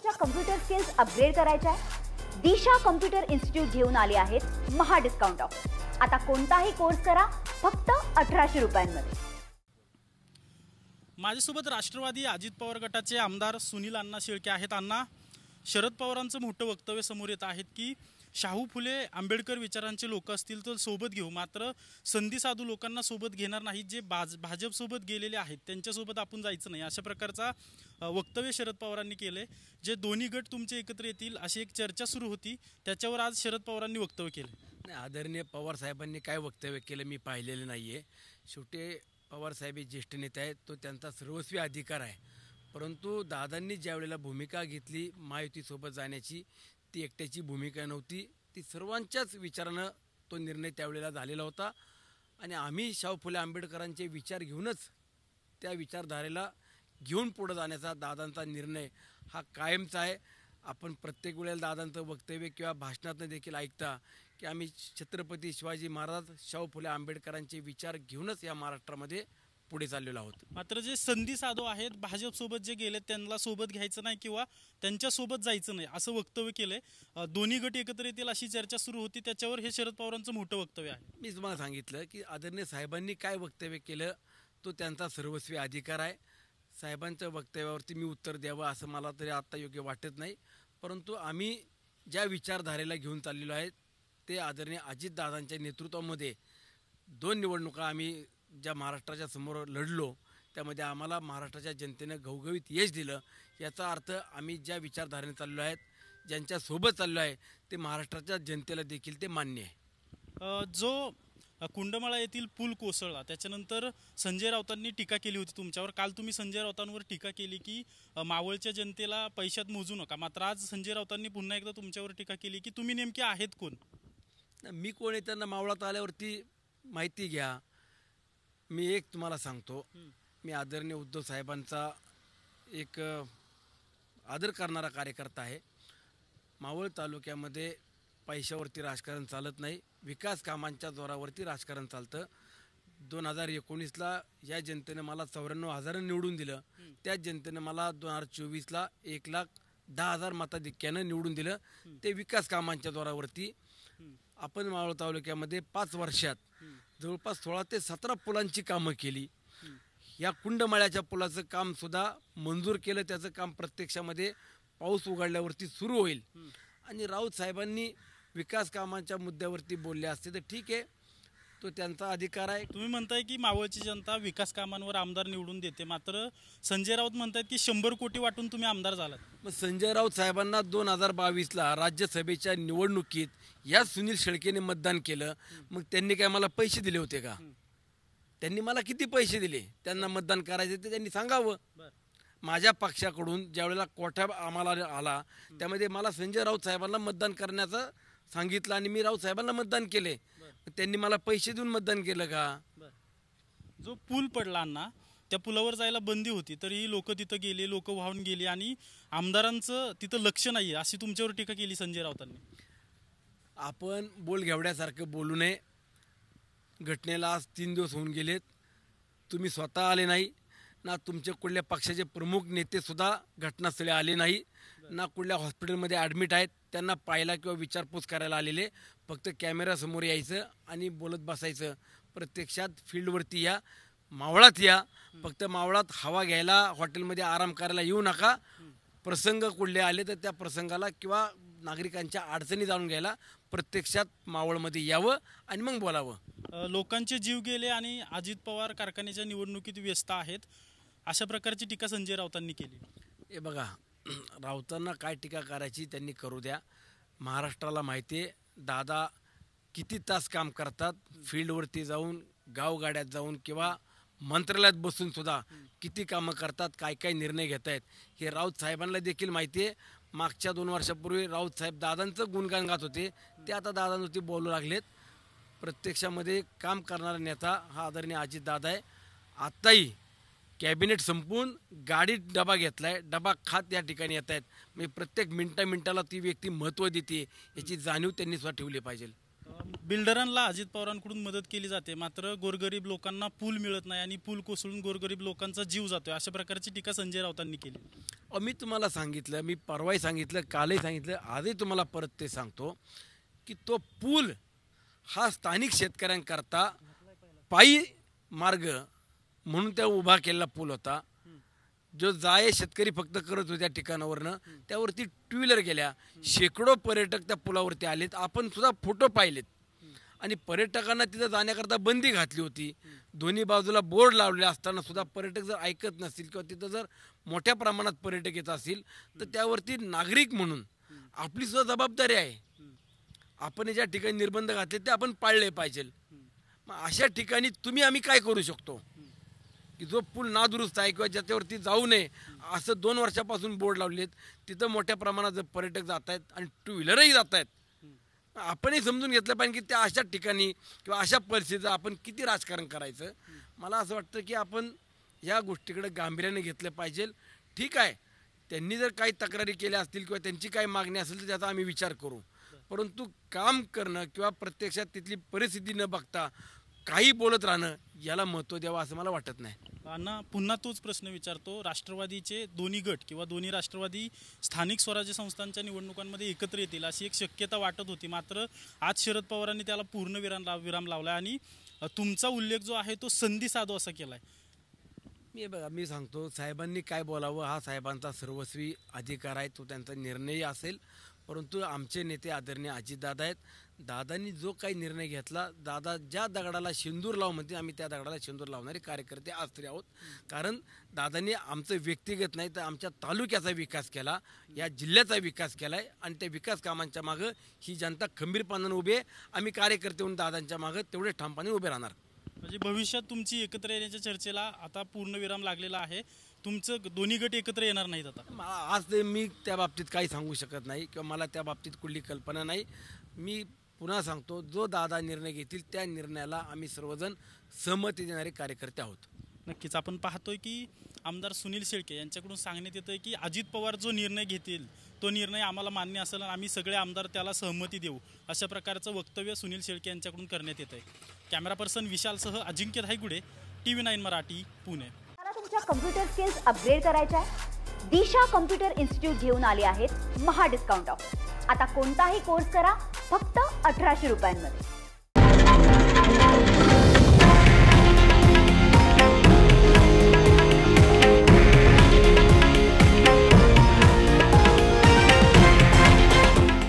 तुमच्या computer skills upgrade करायच्या आहे? दिशा कम्प्युटर इन्स्टिट्यूट घेऊन आले आहेत महा डिस्काउंट ऑफर। आता कोणताही कोर्स करा फक्त 1800 रुपयांमध्ये। माझ्यासोबत राष्ट्रवादी अजित पवार गटाचे आमदार सुनील अण्णा शेळके आहेत। अण्णा, शरद पवारांचं मोठं वक्तव्य समोर येत आहेत की शाहू फुले आंबेडकर विचारांचे लोक असतील तर सोबत घेऊ, मात्र संधी साधू लोकांना सोबत घेणार नाही। जे भाजपसोबत गेलेले आहेत त्यांच्यासोबत आपण जायचं नाही, अशा प्रकारचा वक्तव्य शरद पवारांनी केले। जे दोन्ही गट तुमचे एकत्र येतील अशी एक चर्चा सुरू होती, त्याच्यावर आज शरद पवारांनी वक्तव्य केले। आदरणीय पवार साहेबांनी काय वक्तव्य केलं मी पाहिलेलं नाहीये। शेवटी पवार साहेब ज्येष्ठ नेते आहेत, तो त्यांचा सर्वस्वी अधिकार आहे। परंतु दादांनी ज्या वेळेला भूमिका घेतली महायुतीसोबत जाण्याची, ती एकट्याची भूमिका नव्हती, ती सर्वांच्याच विचारानं तो निर्णय त्यावेळेला झालेला होता। आणि आम्ही शाहू फुले आंबेडकरांचे विचार घेऊनच त्या विचारधारेला घेऊन पुढे जाण्याचा दादांचा निर्णय हा कायमचा आहे। आपण प्रत्येक वेळेला दादांचं वक्तव्य किंवा भाषणातून देखील ऐकता की आम्ही छत्रपती शिवाजी महाराज शाहू फुले आंबेडकरांचे विचार घेऊनच या महाराष्ट्रामध्ये पुढे चाललेलो आहोत। मात्र जे संधी साधू आहेत भाजपसोबत जे गेले त्यांना सोबत घ्यायचं नाही किंवा त्यांच्यासोबत जायचं नाही असं वक्तव्य केलंय। दोन्ही गट एकत्र येतील अशी चर्चा सुरू होती, त्याच्यावर हे शरद पवारांचं मोठं वक्तव्य आहे। मी तुम्हाला सांगितलं की आदरणीय साहेबांनी काय वक्तव्य केलं तो त्यांचा सर्वस्वी अधिकार आहे। साहेबांच्या वक्तव्यावरती मी उत्तर द्यावं असं मला तरी आता योग्य वाटत नाही। परंतु आम्ही ज्या विचारधारेला घेऊन चाललेलो आहे ते आदरणीय अजितदादांच्या नेतृत्वामध्ये 2 निवडणुका आम्ही ज्या महाराष्ट्राच्या समोर लढलो त्यामध्ये आम्हाला महाराष्ट्राच्या जनतेने घवघवीत यश दिलं। याचा अर्थ आम्ही ज्या विचारधारेने चाललो आहेत, ज्यांच्यासोबत चाललो आहे ते महाराष्ट्राच्या जनतेला देखील ते मान्य आहे। जो कुंडमाळा येथील पूल कोसळला त्याच्यानंतर संजय राऊतांनी टीका केली होती तुमच्यावर। काल तुम्ही संजय राऊतांवर टीका केली की मावळच्या जनतेला पैशात मोजू नका, मात्र आज संजय राऊतांनी पुन्हा एकदा तुमच्यावर टीका केली की तुम्ही नेमके आहेत कोण? मी कोण आहे त्यांना मावळात आल्यावरती माहिती घ्या। मी एक तुम्हाला सांगतो, मी आदरणीय उद्धव साहेबांचा एक आदर करणारा कार्यकर्ता आहे। मावळ तालुक्यामध्ये पैशावरती राजकारण चालत नाही, विकास कामांच्या जोरावरती राजकारण चालतं। 2019ला या जनतेने मला 94,000 निवडून दिलं, त्या जनतेने मला 2024ला 1,10,000 मताधिक्यानं निवडून दिलं, ते विकास कामांच्या जोरावरती। आपण मावळ तालुक्यामध्ये 5 वर्षात जवळपास 16 ते 17 पुलांची कामं केली। या कुंडमाळ्याच्या पुलाचं काम सुद्धा मंजूर केलं, त्याचं काम प्रत्यक्षामध्ये पाऊस उघडल्यावरती सुरू होईल। आणि राऊत साहेबांनी विकास कामांच्या मुद्द्यावरती बोलले असते तर ठीक आहे, तो त्यांचा अधिकार आहे। तुम्ही म्हणताय की मावळची जनता विकास कामांवर आमदार निवडून देते, मात्र संजय राऊत म्हणतात की 100 कोटी वाटून तुम्ही आमदार झालात। मग संजय राऊत साहेबांना 2022ला राज्यसभेच्या निवडणुकीत या सुनील शेळकेने मतदान केलं, मग त्यांनी काय मला पैसे दिले होते का? त्यांनी मला किती पैसे दिले त्यांना मतदान करायचे ते त्यांनी सांगावं। माझ्या पक्षाकडून ज्यावेळेला कोठा आम्हाला आला त्यामध्ये मला संजय राऊत साहेबांना मतदान करण्याचं सांगितलं आणि मी राऊत साहेबांना मतदान केले, त्यांनी मला पैसे देऊन मतदान केलं का? जो पूल पडला ना त्या पुलावर जायला बंदी होती तरी लोक तिथं गेले, लोक वाहून गेली आणि आमदारांचं तिथं लक्ष नाहीये अशी तुमच्यावर टीका केली संजय राऊतांनी। आपण बोल घेवड्यासारखं बोलू नये। घटनेला आज 3 दिवस होऊन गेलेत, तुम्ही स्वतः आले नाही ना, तुमच्या कुठल्या पक्षाचे प्रमुख नेते सुद्धा घटनास्थळी आले नाही ना, कुठल्या हॉस्पिटलमध्ये ॲडमिट आहेत त्यांना पाहायला किंवा विचारपूस करायला आलेले। फक्त कॅमेऱ्यासमोर यायचं आणि बोलत बसायचं। प्रत्यक्षात फील्डवरती या, मावळात या, फक्त मावळात हवा घ्यायला हॉटेलमध्ये आराम करायला येऊ नका। प्रसंग कुठले आले तर त्या प्रसंगाला किंवा नागरिकांच्या अडचणी जाणून घ्यायला प्रत्यक्षात मावळमध्ये यावं आणि मग बोलावं। लोकांचे जीव गेले आणि अजित पवार कारखान्याच्या निवडणुकीत व्यस्त आहेत अशा प्रकारची टीका संजय राऊतांनी केली। हे बघा, राऊतांना काय टीका करायची त्यांनी करू द्या। महाराष्ट्राला माहिती आहे दादा किती तास काम करतात, फील्डवरती जाऊन, गावगाड्यात जाऊन किंवा मंत्रालयात बसून सुद्धा किती कामं करतात, काय काय निर्णय घेत आहेत हे राऊत साहेबांना देखील माहिती आहे। मागच्या 2 वर्षापूर्वी राऊत साहेब दादांचं गुणगान गात होते, ते आता दादांवरती बोलू लागलेत। प्रत्यक्षामध्ये काम करणारा नेता हा आदरणीय अजितदादा आहे। आत्ताही कॅबिनेट संपून गाडीत डबा घेतलाय, डबा खात या ठिकाणी येत आहेत। म्हणजे प्रत्येक मिनिटाला ती व्यक्ती महत्त्व देते याची जाणीव त्यांनी सुद्धा ठेवली पाहिजे। बिल्डरांना अजित पवारांकडून मदत केली जाते, मात्र गोरगरीब लोकांना पूल मिळत नाही आणि पूल कोसळून गोरगरीब लोकांचा जीव जातोय, अशा प्रकारची टीका संजय राऊतांनी केली. मी तुम्हाला सांगितलं, मी परवाही सांगितलं, कालही सांगितलं, आजही तुम्हाला परत ते सांगतो की तो पूल हा स्थानिक शेतकऱ्यांकरता पायी मार्ग म्हणून त्या उभा केलेला पूल होता. जो जाय शेतकरी फक्त करत होत्या ठिकाणावरनं त्यावरती टू व्हीलर गेल्या, शेकडो पर्यटक त्या पुलावरती आलेत, आपण सुद्धा फोटो पाहिलेत. आणि पर्यटकांना तिथं जाण्याकरता बंदी घातली होती. दोन्ही बाजूला बोर्ड लावले असताना सुद्धा पर्यटक जर ऐकत नसतील किंवा तिथं जर मोठ्या प्रमाणात पर्यटक येत असतील तर त्यावरती नागरिक म्हणून आपली सुद्धा जबाबदारी आहे. आपण ज्या ठिकाणी निर्बंध घातले ते आपण पाळले पाहिजे. मग अशा ठिकाणी तुम्ही आम्ही काय करू शकतो की जो पूल नादुरुस्त आहे किंवा ज्याच्यावरती जाऊ नये असं 2 वर्षापासून बोर्ड लावलेत, तिथं मोठ्या प्रमाणात जर पर्यटक जात आहेत आणि टू व्हीलरही जात आहेत, आपणही समजून घेतलं पाहिजे की त्या अशा ठिकाणी किंवा अशा परिस्थितीत आपण किती राजकारण करायचं. मला असं वाटतं की आपण या गोष्टीकडे गांभीर्याने घेतलं पाहिजे. ठीक आहे, त्यांनी जर काही तक्रारी केल्या असतील किंवा त्यांची काही मागणी असेल तर त्याचा आम्ही विचार करू, परंतु काम करणं किंवा प्रत्यक्षात तिथली परिस्थिती न बघता काही बोलत राहणं याला महत्त्व द्यावं असं मला वाटत नाही. अण्णा, पुन्हा तोच प्रश्न विचारतो. राष्ट्रवादीचे दोन्ही गट किंवा दोन्ही राष्ट्रवादी स्थानिक स्वराज्य संस्थांच्या निवडणुकांमध्ये एकत्र येतील अशी एक शक्यता वाटत होती, मात्र आज शरद पवारांनी त्याला पूर्ण विराम लावला आणि तुमचा उल्लेख जो आहे तो संधी साधू असा केलाय. मी सांगतो, साहेबांनी काय बोलावं हा साहेबांचा सर्वस्वी अधिकार आहे, तो त्यांचा निर्णय असेल. परंतु आमचे नेते आदरणीय अजितदादा आहेत. दादांनी जो काही निर्णय घेतला, दादा ज्या दगडाला शेंदूर लाव म्हणते आम्ही त्या दगडाला शेंदूर लावणारे कार्यकर्ते आज तरी आहोत. कारण दादांनी आमचं व्यक्तिगत नाही तर आमच्या तालुक्याचा विकास केला, या जिल्ह्याचा विकास केला आहे आणि त्या विकास कामांच्या मागं ही जनता खंबीरपणाने उभी आहे. आम्ही कार्यकर्ते होऊन दादांच्या मागं तेवढे ठामपणे उभे राहणार. म्हणजे भविष्यात तुमची एकत्र येण्याच्या चर्चेला आता पूर्ण विराम लागलेला आहे, तुमचं दोन्ही गट एकत्र येणार नाहीत आता? आज ते मी त्या बाबतीत काही सांगू शकत नाही किंवा मला त्या बाबतीत कुठली कल्पना नाही. मी पुन्हा सांगतो, जो दादा निर्णय घेतील त्या निर्णयाला आम्ही सर्वजण सहमती देणारे कार्यकर्ते आहोत. नक्कीच आपण पाहतोय की आमदार सुनील शेळके यांच्याकडून सांगण्यात येतं की अजित पवार जो निर्णय घेतील तो निर्णय आम्हाला मान्य असेल आणि आम्ही सगळे आमदार त्याला सहमती देऊ, अशा प्रकारचं वक्तव्य सुनील शेळके यांच्याकडून करण्यात येत आहे. कॅमेरा पर्सन विशालसह अजिंक्य धायगुडे, TV9 मराठी, पुणे. तुमच्या कम्प्युटर स्किल्स अपग्रेड करायच्या आहे? दिशा कम्प्युटर इन्स्टिट्यूट घेऊन आले आहेत महा डिस्काउंट ऑफर. आता कोणताही कोर्स करा फक्त 1800 रुपयांमध्ये.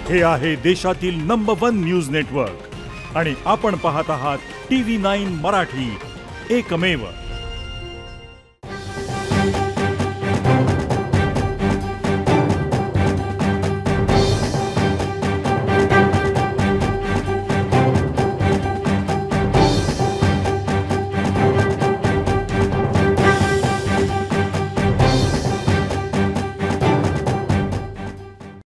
हे आहे देशातील नंबर 1 न्यूज नेटवर्क आणि आपण पाहत आहात TV9 मराठी, एकमेव.